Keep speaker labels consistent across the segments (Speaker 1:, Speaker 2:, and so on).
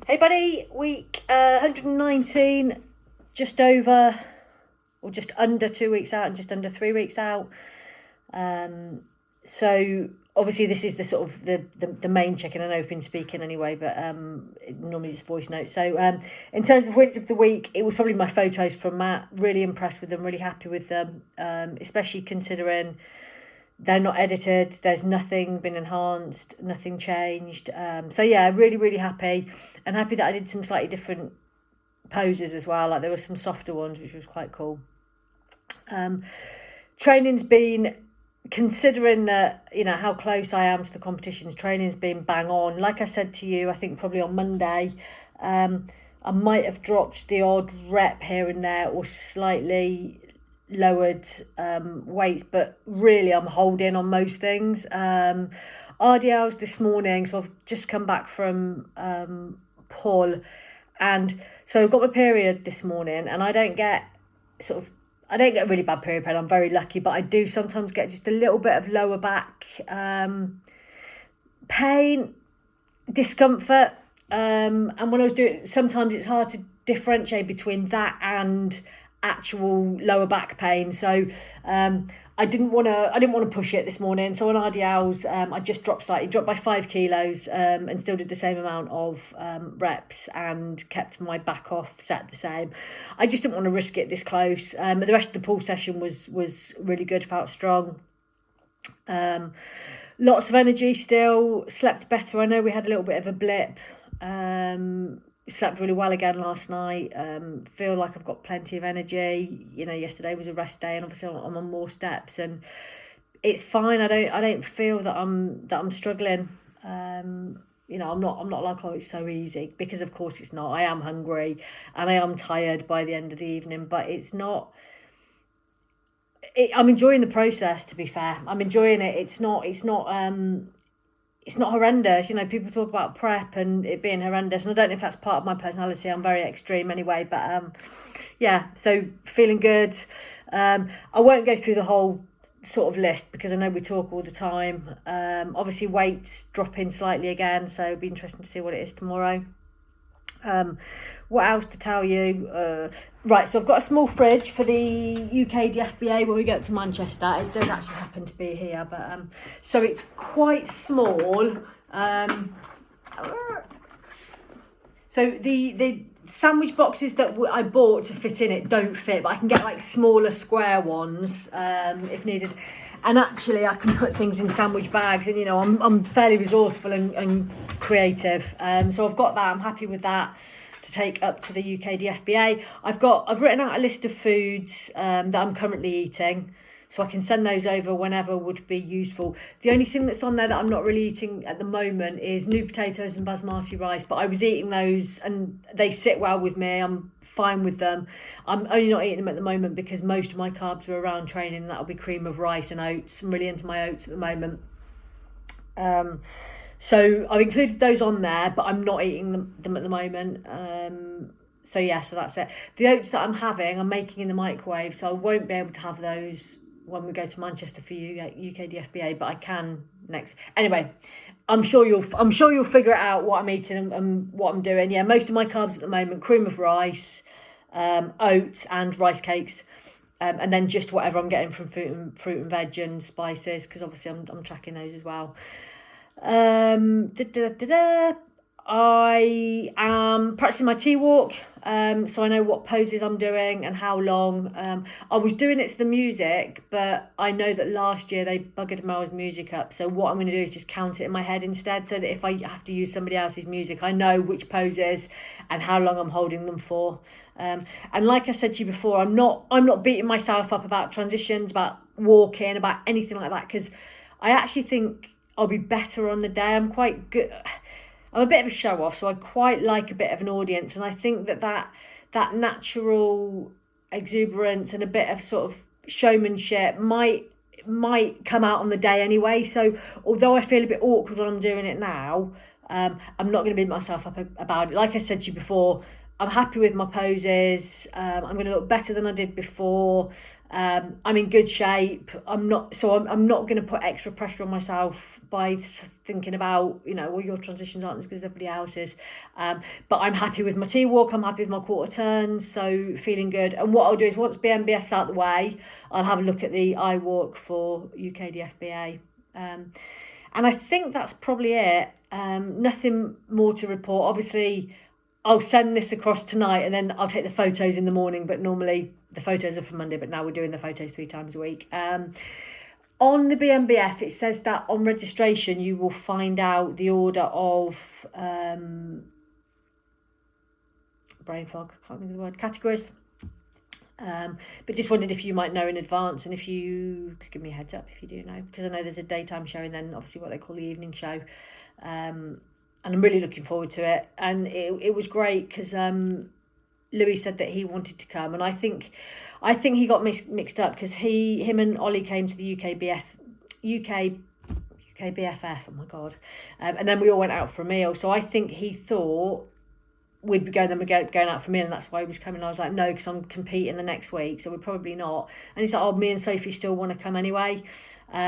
Speaker 1: Hey buddy, week 119, just over or just under 2 weeks out and just under 3 weeks out. So obviously this is the sort of the main check-in. I know I've been speaking anyway, but normally just voice notes. So in terms of wins of the week, it was probably my photos from Matt. Really impressed with them, really happy with them, especially considering they're not edited, there's nothing been enhanced, nothing changed. So yeah, really, really happy. And happy that I did some slightly different poses as well. Like there were some softer ones, which was quite cool. Training's been, considering that, how close I am to the competitions, training's been bang on. Like I said to you, I think probably on Monday, I might have dropped the odd rep here and there or slightly lowered weights, but really I'm holding on most things. RDLs this morning, so I've just come back from Paul, and so I've got my period this morning, and I don't get a really bad period pain. I'm very lucky, but I do sometimes get just a little bit of lower back pain, discomfort, and when I was doing it, sometimes it's hard to differentiate between that and actual lower back pain. So I didn't want to push it this morning. So on RDLs, I just dropped by 5 kilos, and still did the same amount of reps and kept my back off set the same. I just didn't want to risk it this close. The rest of the pull session was really good, felt strong. Lots of energy still, slept better. I know we had a little bit of a blip. Slept really well again last night. Feel like I've got plenty of energy. Yesterday was a rest day, and obviously I'm on more steps, and it's fine. I don't feel that I'm struggling. I'm not like, oh, it's so easy, because of course it's not. I am hungry and I am tired by the end of the evening, but it's not. I'm enjoying the process, to be fair. I'm enjoying it. It's not horrendous. People talk about prep and it being horrendous, and I don't know if that's part of my personality. I'm very extreme anyway, but yeah, so feeling good. I won't go through the whole sort of list because I know we talk all the time. Obviously weights dropping slightly again, so it'll be interesting to see what it is tomorrow. What else to tell you? Right, so I've got a small fridge for the UK DFBA when we get to Manchester. It does actually happen to be here, but so it's quite small. So the sandwich boxes that I bought to fit in it don't fit, but I can get like smaller square ones if needed. And actually I can put things in sandwich bags, and I'm fairly resourceful and creative. So I've got that. I'm happy with that to take up to the UK DFBA. I've written out a list of foods that I'm currently eating, so I can send those over whenever would be useful. The only thing that's on there that I'm not really eating at the moment is new potatoes and basmati rice, but I was eating those and they sit well with me. I'm fine with them. I'm only not eating them at the moment because most of my carbs are around training. That'll be cream of rice and oats. I'm really into my oats at the moment. So I've included those on there, but I'm not eating them at the moment. So that's it. The oats that I'm having, I'm making in the microwave, so I won't be able to have those when we go to Manchester for UK DFBA, but I can next. Anyway, I'm sure you'll figure it out what I'm eating and what I'm doing. Yeah, most of my carbs at the moment: cream of rice, oats, and rice cakes. And then just whatever I'm getting from fruit and veg and spices, because obviously I'm tracking those as well. I am practicing my T-walk, so I know what poses I'm doing and how long. I was doing it to the music, but I know that last year they buggered Mel's music up, so what I'm going to do is just count it in my head instead, so that if I have to use somebody else's music, I know which poses and how long I'm holding them for. And like I said to you before, I'm not beating myself up about transitions, about walking, about anything like that, because I actually think I'll be better on the day. I'm quite good. I'm a bit of a show off, so I quite like a bit of an audience, and I think that natural exuberance and a bit of sort of showmanship might come out on the day anyway. So although I feel a bit awkward when I'm doing it now, I'm not going to beat myself up about it. Like I said to you before, I'm happy with my poses. I'm going to look better than I did before. I'm in good shape. I'm not going to put extra pressure on myself by thinking about, well, your transitions aren't as good as everybody else's. But I'm happy with my T-walk. I'm happy with my quarter turns. So feeling good. And what I'll do is once BMBF's out the way, I'll have a look at the I walk for UKDFBA. And I think that's probably it. Nothing more to report. Obviously, I'll send this across tonight and then I'll take the photos in the morning, but normally the photos are for Monday, but now we're doing the photos 3 times a week. On the BMBF, it says that on registration, you will find out the order of brain fog, I can't think of the word, categories. But just wondered if you might know in advance and if you could give me a heads up if you do know, because I know there's a daytime show and then obviously what they call the evening show. And I'm really looking forward to it. And it was great because Louis said that he wanted to come, and I think he got mixed up because him and Ollie came to the UK BFF. Oh my god! And then we all went out for a meal. So I think he thought we'd be going out for a meal, and that's why he was coming. I was like, no, because I'm competing the next week, so we're probably not. And he's like, oh, me and Sophie still want to come anyway. So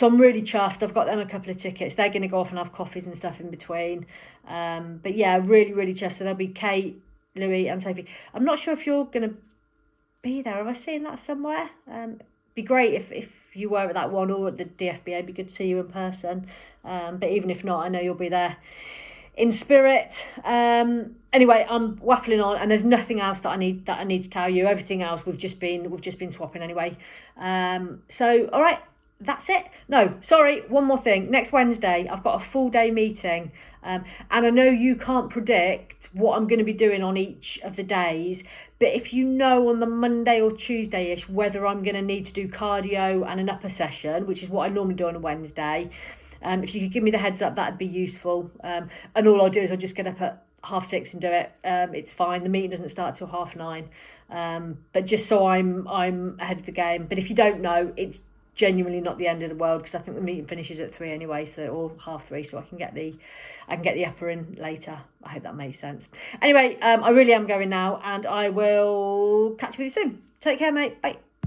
Speaker 1: I'm really chuffed. I've got them a couple of tickets. They're going to go off and have coffees and stuff in between. But yeah, really, really chuffed. So there'll be Kate, Louis and Sophie. I'm not sure if you're going to be there. Have I seen that somewhere? Be great if you were at that one or at the DFBA. It'd be good to see you in person. But even if not, I know you'll be there in spirit. Anyway, I'm waffling on, and there's nothing else that I need to tell you. Everything else we've just been swapping anyway. So all right, that's it. No, sorry, one more thing. Next Wednesday, I've got a full day meeting, and I know you can't predict what I'm going to be doing on each of the days, but if you know on the Monday or Tuesday-ish whether I'm going to need to do cardio and an upper session, which is what I normally do on a Wednesday, if you could give me the heads up, that'd be useful. And all I'll do is I'll just get up at 6:30 and do it. It's fine. The meeting doesn't start till 9:30. But just so I'm ahead of the game. But if you don't know, it's genuinely not the end of the world, because I think the meeting finishes at 3 anyway, or 3:30, so I can get the upper in later. I hope that makes sense. Anyway, I really am going now, and I will catch you with you soon. Take care, mate. Bye.